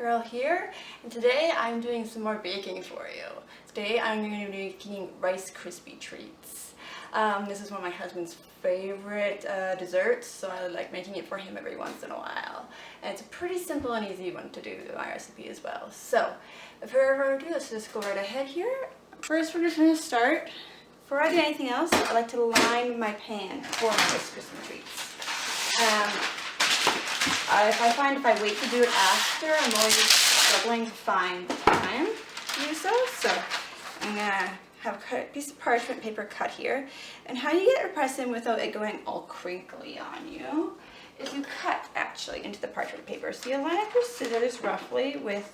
Girl here, and today I'm doing some more baking for you. Today I'm going to be making Rice Krispie treats. This is one of my husband's favorite desserts, so I like making it for him every once in a while. And it's a pretty simple and easy one to do in my recipe as well. So, without further ado, let's just go right ahead here. First, we're just going to start. Before I do anything else, I like to line my pan for my Rice Krispie treats. If I wait to do it after, I'm always struggling to find time to do so. So I'm gonna have a piece of parchment paper cut here. And how you get it pressed in without it going all crinkly on you is you cut actually into the parchment paper. So you line up your scissors roughly with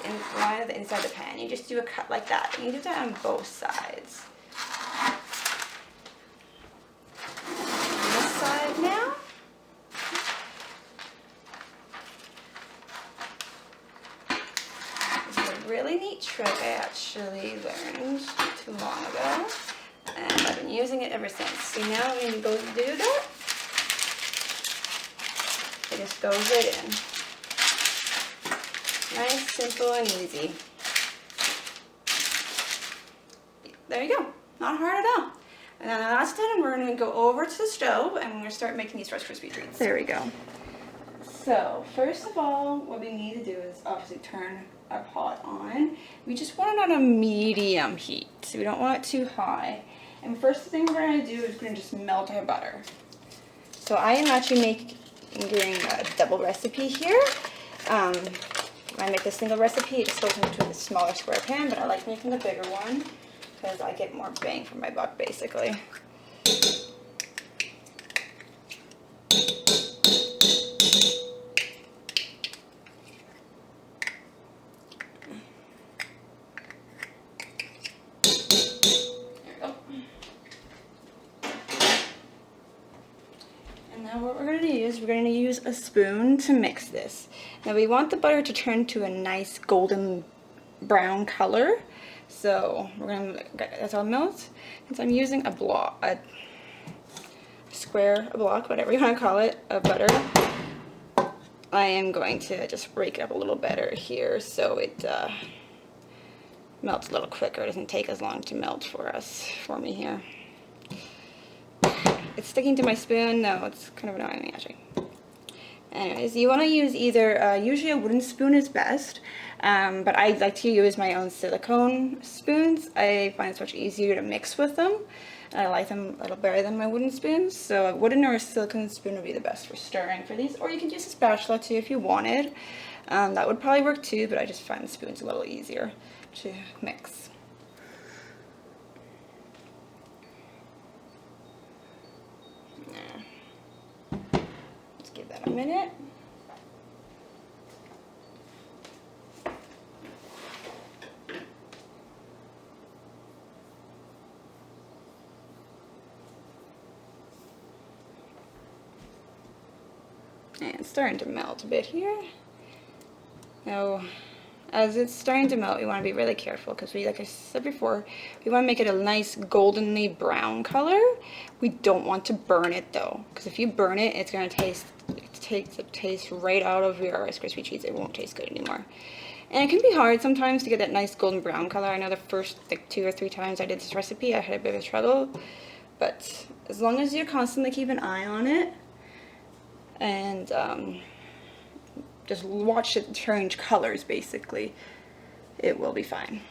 the line of the inside of the pan. You just do a cut like that. And you do that on both sides. On this side now. Really neat trick I actually learned too long ago, and I've been using it ever since. See, now when you go to do that, it just goes right in. Nice, simple, and easy. There you go. Not hard at all. And then that's done, we're going to go over to the stove and we're going to start making these Rice Krispie treats. There we go. So, first of all, what we need to do is obviously turn our pot on. We just want it on a medium heat. So we don't want it too high. And the first thing we're going to do is we're going to just melt our butter. So I am actually doing a double recipe here. When I make this single recipe, it just goes into a smaller square pan, but I like making the bigger one because I get more bang for my buck, basically. What we're going to use a spoon to mix this. Now we want the butter to turn to a nice golden brown color. So we're going to get this all melt. And so I'm using a block, a block, whatever you want to call it, of butter. I am going to just break it up a little better here so it melts a little quicker. It doesn't take as long to melt for me here. It's sticking to my spoon. No, it's kind of annoying me actually. Anyways, you want to use either, usually a wooden spoon is best, but I like to use my own silicone spoons. I find it's much easier to mix with them, and I like them a little better than my wooden spoons. So a wooden or a silicone spoon would be the best for stirring for these, or you can use a spatula too if you wanted. That would probably work too, but I just find the spoons a little easier to mix. Give that a minute. And it's starting to melt a bit here. Now, as it's starting to melt, we want to be really careful because like I said before, we want to make it a nice goldenly brown color. We don't want to burn it though, because if you burn it, it's going to take the taste right out of your Rice Krispie treats. It won't taste good anymore. And it can be hard sometimes to get that nice golden brown color. I know the first 2 or 3 times I did this recipe, I had a bit of trouble. But as long as you constantly keep an eye on it and just watch it change colors, basically, it will be fine.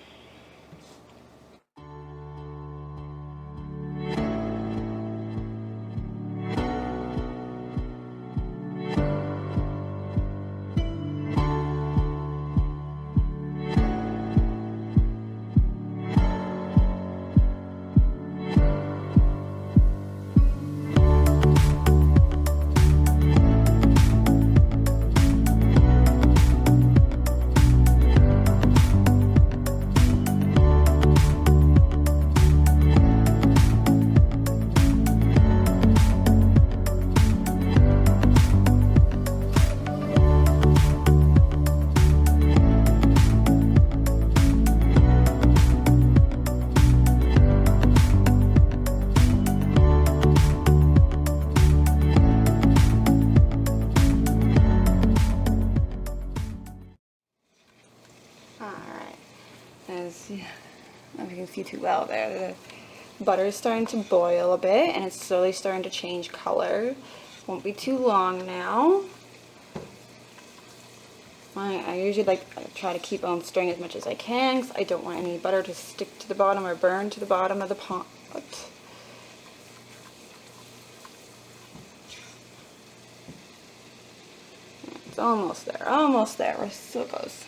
see, I don't know if you can see too well there. The butter is starting to boil a bit, and it's slowly starting to change color. Won't be too long now. I usually try to keep on stirring as much as I can because I don't want any butter to stick to the bottom or burn to the bottom of the pot. It's almost there, almost there. We're so close.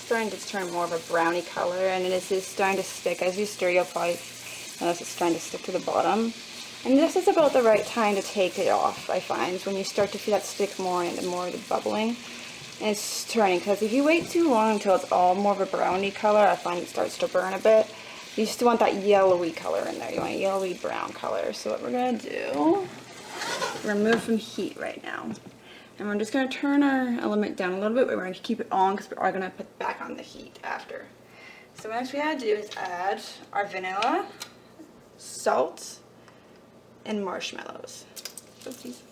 Starting to turn more of a browny color, and it is starting to stick. As you stir, you'll probably notice it's starting to stick to the bottom. And this is about the right time to take it off, I find, when you start to feel that stick more and more of the bubbling. And it's turning, because if you wait too long until it's all more of a browny color, I find it starts to burn a bit. You still want that yellowy color in there. You want a yellowy brown color. So what we're going to do, we're going to move from heat right now. And we're just going to turn our element down a little bit, but we're going to keep it on because we are going to put it back on the heat after. So what next we gotta do is add our vanilla, salt, and marshmallows. Oopsies.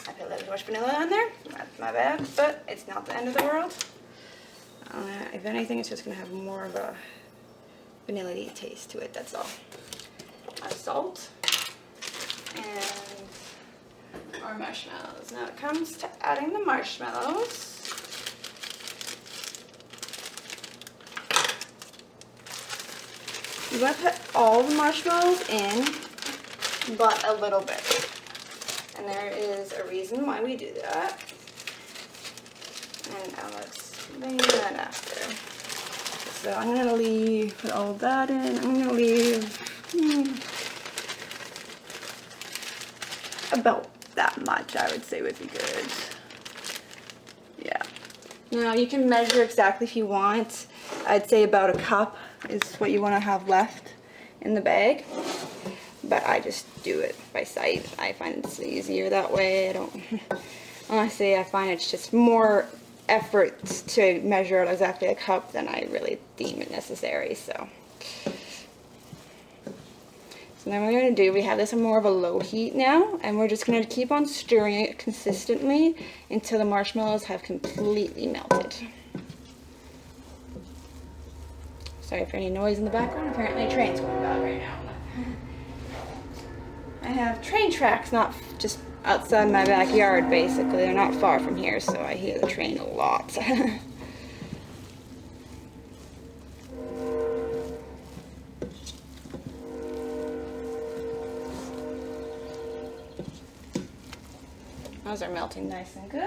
I put a little too much vanilla in there. That's my bad, but it's not the end of the world. If anything, it's just going to have more of a vanilla-y taste to it, that's all. Our salt and our marshmallows. Now it comes to adding the marshmallows. You want to put all the marshmallows in, but a little bit. And there is a reason why we do that. And I'll explain that after. So I'm going to put all of that in. I'm going to leave about that much, I would say would be good. Yeah. Now you can measure exactly if you want. I'd say about a cup is what you want to have left in the bag. But I just do it by sight. I find it's easier that way. Honestly, I find it's just more effort to measure out exactly a cup than I really deem it necessary. So then what we're going to do, we have this on more of a low heat now, and we're just going to keep on stirring it consistently until the marshmallows have completely melted. Sorry for any noise in the background. Apparently a train's going by right now. I have train tracks not just outside my backyard, basically. They're not far from here, so I hear the train a lot. Those are melting nice and good.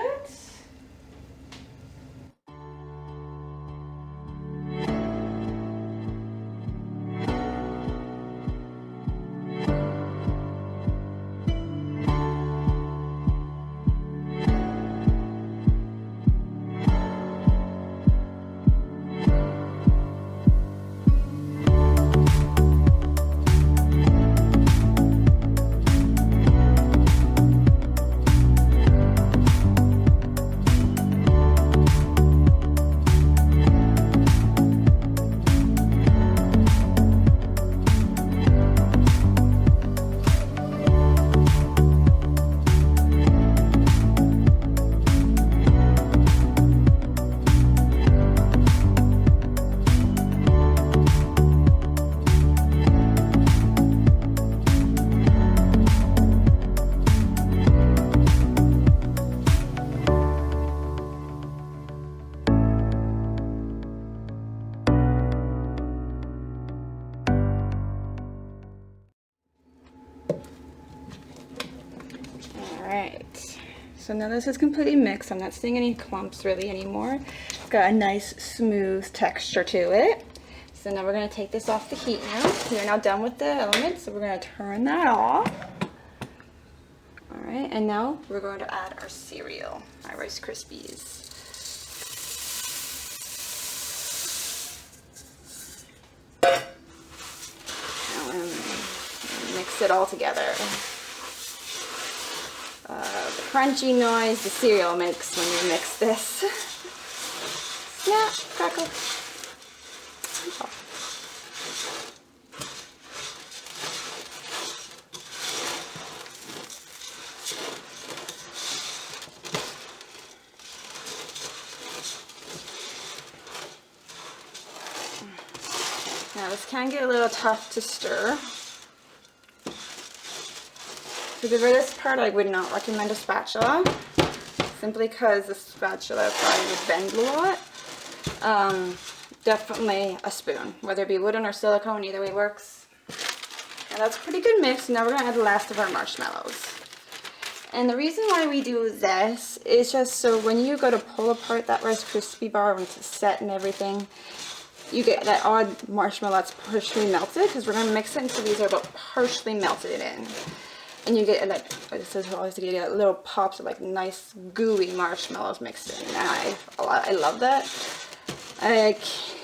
Alright, so now this is completely mixed. I'm not seeing any clumps really anymore. It's got a nice smooth texture to it. So now we're going to take this off the heat now. We're now done with the elements, so we're going to turn that off. Alright, and now we're going to add our cereal, our Rice Krispies. mix it all together. The crunchy noise the cereal makes when you mix this. Snap, crackle. Oh. Now this can get a little tough to stir. For this part, I would not recommend a spatula, simply because the spatula probably would bend a lot. Definitely a spoon, whether it be wooden or silicone, either way works. And that's a pretty good mix. Now we're going to add the last of our marshmallows. And the reason why we do this is just so when you go to pull apart that Rice Krispie bar when it's set and everything, you get that odd marshmallow that's partially melted, because we're going to mix it until these are about partially melted in. And you get like, it says always to get little pops of like nice gooey marshmallows mixed in. And I love that. I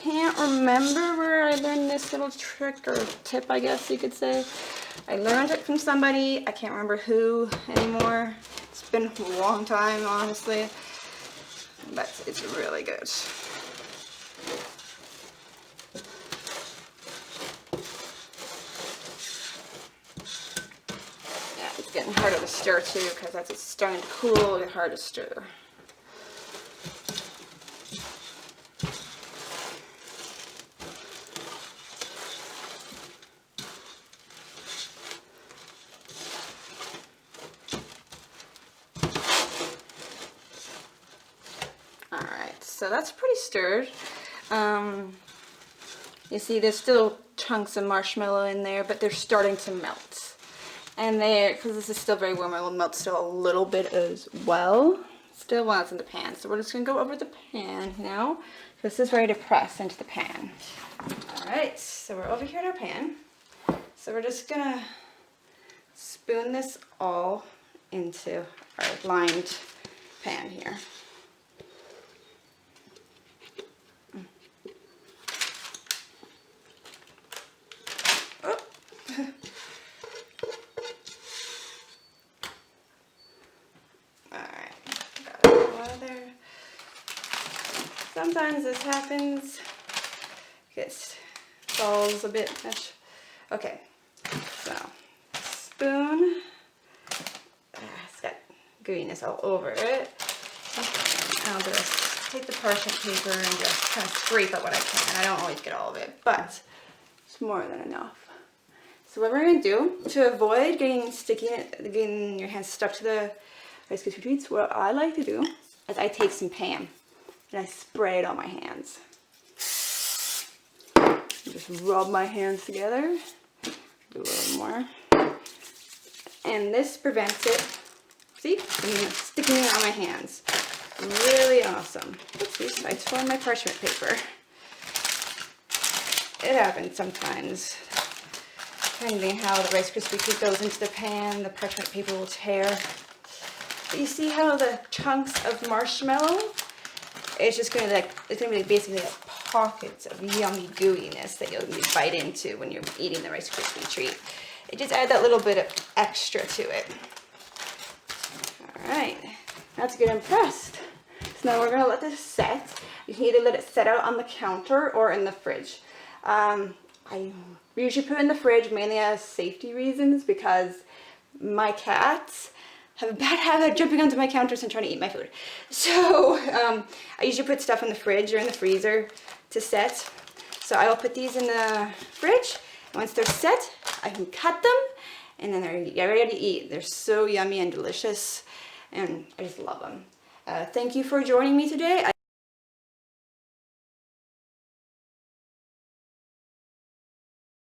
can't remember where I learned this little trick or tip, I guess you could say. I learned it from somebody. I can't remember who anymore. It's been a long time, honestly. But it's really good. Getting harder to stir too, because as it's starting to cool, it'll get hard to stir. Alright, so that's pretty stirred. You see there's still chunks of marshmallow in there, but they're starting to melt. And because this is still very warm, it will melt still a little bit as well. Still while it's in the pan. So we're just going to go over the pan now. This is ready to press into the pan. Alright, so we're over here in our pan. So we're just going to spoon this all into our lined pan here. Sometimes this happens, it falls a bit much. Okay, so spoon, it's got gooiness all over it. I'll just take the parchment paper and just kind of scrape out what I can. I don't always get all of it, but it's more than enough. So what we're going to do, to avoid getting your hands stuck to the Rice Krispie treats, what I like to do is I take some Pam. And I spray it on my hands. Just rub my hands together. Do a little more. And this prevents it, see, from sticking on my hands. Really awesome. Oopsies, I tore my parchment paper. It happens sometimes. Depending how the Rice Krispie treat goes into the pan, the parchment paper will tear. But you see how the chunks of marshmallow, it's just going to it's going to be basically like pockets of yummy gooiness that you'll bite into when you're eating the Rice Krispie treat. It just adds that little bit of extra to it. Alright, that's good and pressed. So now we're going to let this set. You can either let it set out on the counter or in the fridge. I usually put it in the fridge mainly as safety reasons, because my cats have a bad habit of jumping onto my counters and trying to eat my food. So I usually put stuff in the fridge or in the freezer to set. So I will put these in the fridge. And once they're set, I can cut them, and then they're ready to eat. They're so yummy and delicious, and I just love them. Thank you for joining me today.